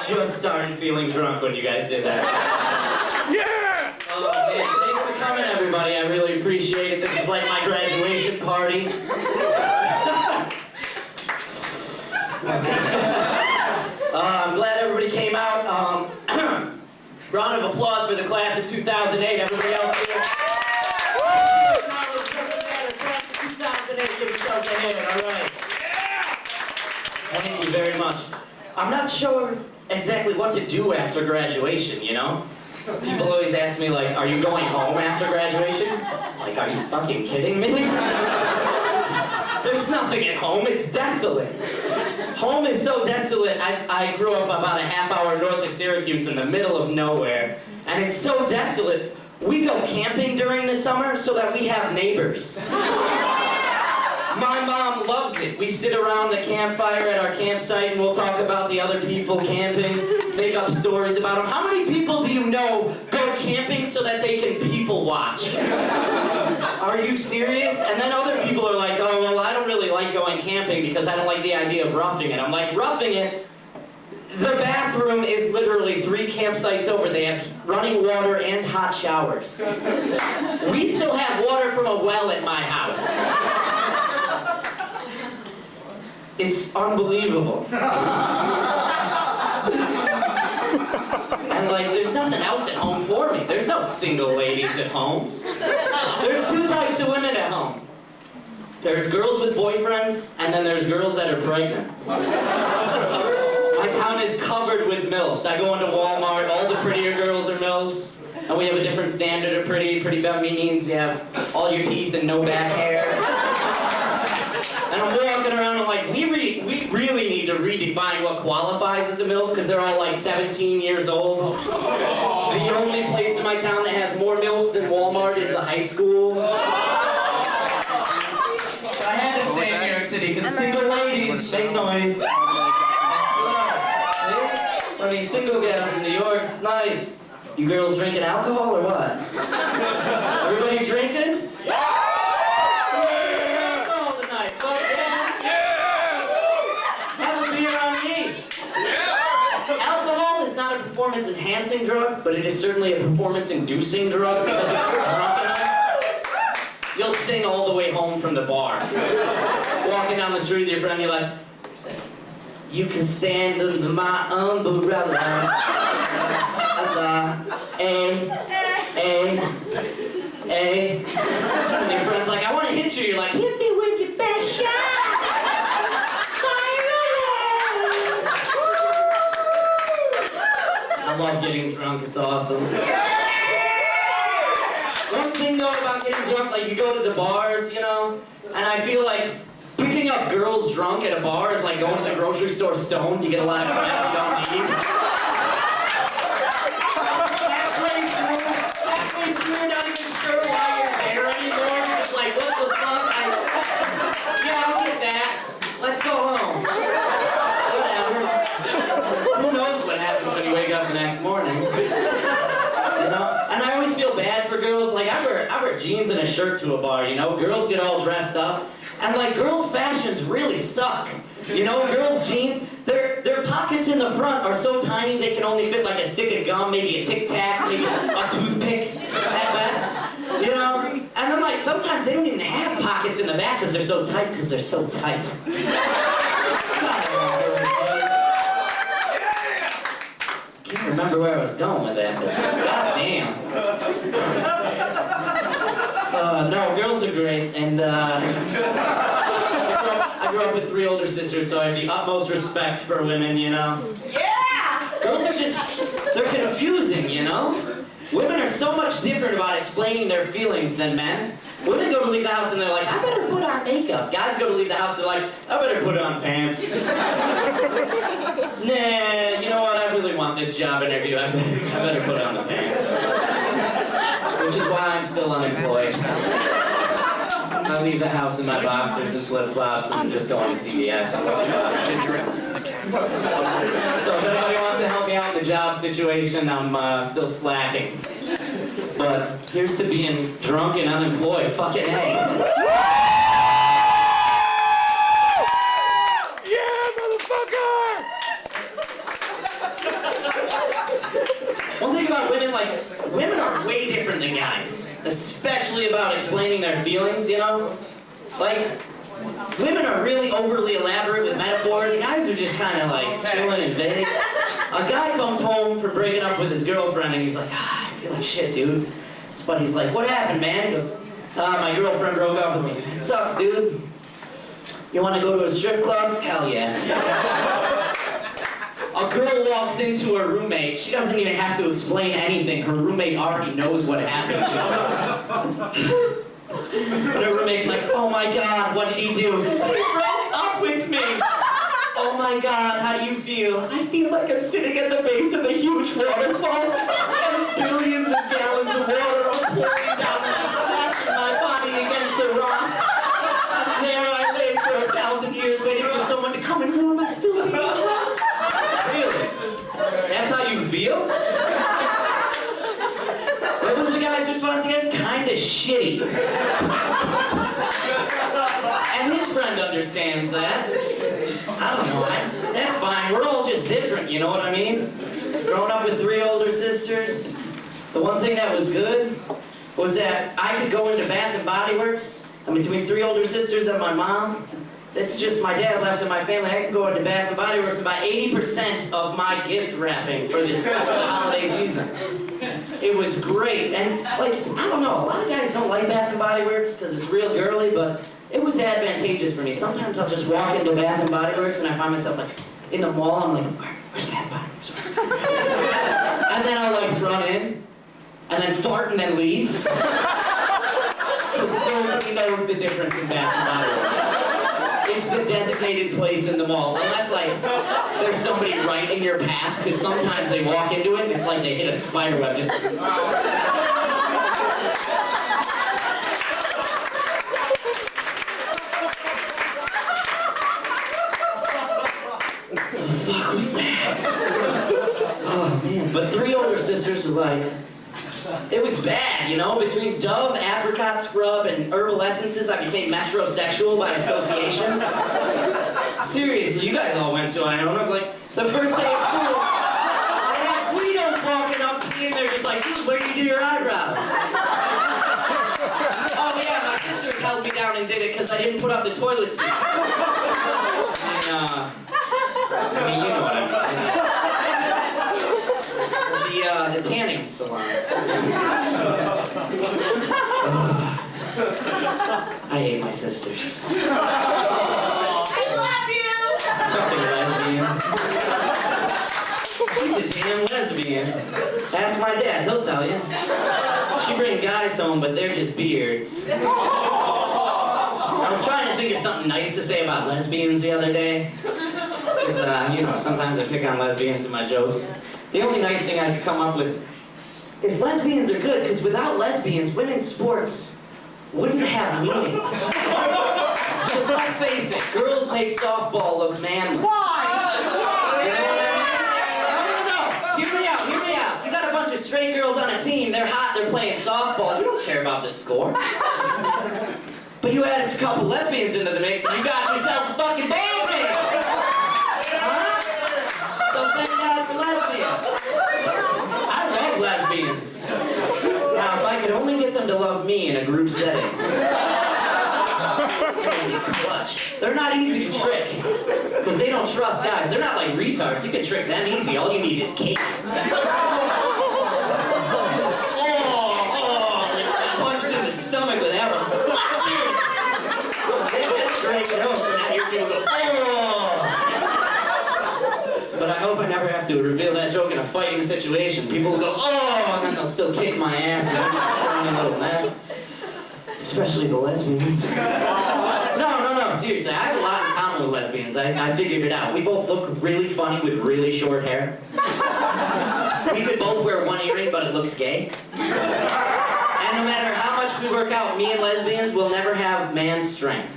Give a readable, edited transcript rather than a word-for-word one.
just started feeling drunk when you guys did that. Yeah! Oh man, thanks for coming everybody, I really appreciate it. This is like my graduation party. I'm glad everybody came out. Round of applause for the class of 2008, everybody else here. Class of 2008, give yourself a hand, alright. Thank you very much. I'm not sure exactly what to do after graduation, you know? People always ask me, like, are you going home after graduation? Like, are you fucking kidding me? There's nothing at home, it's desolate. Home is so desolate. I grew up about a half hour north of Syracuse in the middle of nowhere, and it's so desolate. We go camping during the summer so that we have neighbors. My mom loves it. We sit around the campfire at our campsite and we'll talk about the other people camping, make up stories about them. How many people do you know go camping so that they can people watch? Are you serious? And then other people are like, oh, well, I don't really like going camping because I don't like the idea of roughing it. I'm like, roughing it? The bathroom is literally 3 campsites over. They have running water and hot showers. We still have water from a well at my house. It's unbelievable. And like, there's nothing else at home for me. There's no single ladies at home. There's 2 types of women at home. There's girls with boyfriends, and then there's girls that are pregnant. My town is covered with MILFs. I go into Walmart, all the prettier girls are MILFs, and we have a different standard of pretty. Pretty means you have all your teeth and no back hair. And I'm walking around and like, we really need to redefine what qualifies as a MILF because they're all like 17 years old. The only place in my town that has more MILFs than Walmart is the high school. But I had to stay in New York City because single ladies make noise. I mean, single gals in New York, it's nice. You girls drinking alcohol or what? Everybody drinking? Performance-enhancing drug, but it is certainly a performance-inducing drug because if you're drunk enough, you'll sing all the way home from the bar. Walking down the street with your friend, you're like, you can stand under my umbrella. And your friend's like, I want to hit you. You're like, hit me with your best shot. I love getting drunk, it's awesome. One thing though about getting drunk, like you go to the bars, you know, and I feel like picking up girls drunk at a bar is like going to the grocery store stoned. You get a lot of crap you don't need. Halfway through, you're not even sure why you're there anymore. You're just like, what the fuck? Yeah, I'll get that. Let's go home. Who knows what happens when you wake up the next morning? You know? And I always feel bad for girls. Like, I wear jeans and a shirt to a bar, you know? Girls get all dressed up. And, like, girls' fashions really suck. You know, girls' jeans, their pockets in the front are so tiny they can only fit, like, a stick of gum, maybe a Tic Tac, maybe a toothpick at best. You know? And then, like, sometimes they don't even have pockets in the back because they're so tight, I can't remember where I was going with that. God damn. No, girls are great, and I grew up with 3 older sisters, so I have the utmost respect for women, you know? Yeah! Girls are they're confusing, you know? Women are so much different about explaining their feelings than men. Women go to leave the house and they're like, I better put on makeup. Guys go to leave the house and they're like, I better put on pants. Nah, you know what? I really want this job interview. I better put on the pants. Which is why I'm still unemployed. I leave the house in my boxers and flip-flops and just go on CVS. So if anybody wants to help me out in the job situation, I'm still slacking. But here's to being drunk and unemployed. Fucking A. Yeah, motherfucker! like, women are way different than guys, especially about explaining their feelings, you know? Like, women are really overly elaborate with metaphors. Guys are just kind of like chilling and vague. A guy comes home from breaking up with his girlfriend and he's like, I feel like shit, dude. His buddy's like, what happened, man? He goes, my girlfriend broke up with me. It sucks, dude. You want to go to a strip club? Hell yeah. A girl walks into her roommate. She doesn't even have to explain anything. Her roommate already knows what happened. And her roommate's like, oh my God, what did he do? He broke up with me. Oh my God, how do you feel? I feel like I'm sitting at the base of a huge waterfall and billions of gallons of water are pouring down my steps and my body against the rocks. And there I lay for 1,000 years waiting for someone to come and warm my still beating heart. Really? That's how you feel? What was the guy's response again? Kinda shitty. And his friend understands that. I don't know, that's fine. We're all just different, you know what I mean? Growing up with 3 older sisters, the one thing that was good was that I could go into Bath and Body Works, and between 3 older sisters and my mom, it's just my dad left in my family. I can go into Bath and Body Works about 80% of my gift wrapping for the holiday season. It was great, and like, I don't know, a lot of guys don't like Bath and Body Works because it's real girly, but it was advantageous for me. Sometimes I'll just walk into Bath and Body Works and I find myself like, in the mall, I'm like, where's Bath and Body Works? And then I'll like run in, and then fart and then leave. Because nobody knows the difference in Bath and Body Works. It's the designated place in the mall, unless like there's somebody right in your path, because sometimes they walk into it and it's like they hit a spider web just... What the fuck was that? Oh man, but 3 older sisters was like, it was bad, you know? Between Dove, apricot scrub, and herbal essences, I became metrosexual by association. Seriously, you guys all went to Iona. Like, the first day of school, I had Guidos walking up to me and they're just like, dude, where do you do your eyebrows? Oh yeah, my sisters held me down and did it because I didn't put up the toilet seat. And, I mean, you know what I mean. The tanning salon. I hate my sisters. I Fucking lesbian. love you! She's a damn lesbian. Ask my dad, he'll tell you. She brings guys home, but they're just beards. I was trying to think of something nice to say about lesbians the other day. Because, you know, sometimes I pick on lesbians in my jokes. The only nice thing I could come up with is lesbians are good, because without lesbians, women's sports wouldn't have meaning. Because let's face it, girls make softball look manly. Why? You know what I mean? No. Hear me out. You got a bunch of straight girls on a team, they're hot, they're playing softball. You don't care about the score. But you add a couple lesbians into the mix and you got yourself a fucking ball team. Huh? So thank God for lesbians. I love lesbians. Now, if I could only get them to love me in a group setting. Clutch. They're not easy to trick. Because they don't trust guys. They're not like retards. You can trick them easy. All you need is cake. Punched in the stomach with that one. That's a great joke. Now you're gonna go, But I hope I never have to reveal that joke in a fighting situation. People will go, and then they'll still kick my ass. And I'm a little mad. Especially the lesbians. No, seriously, I have a lot in common with lesbians. I figured it out. We both look really funny with really short hair. We could both wear one earring, but it looks gay. And no matter how much we work out, me and lesbians will never have man strength.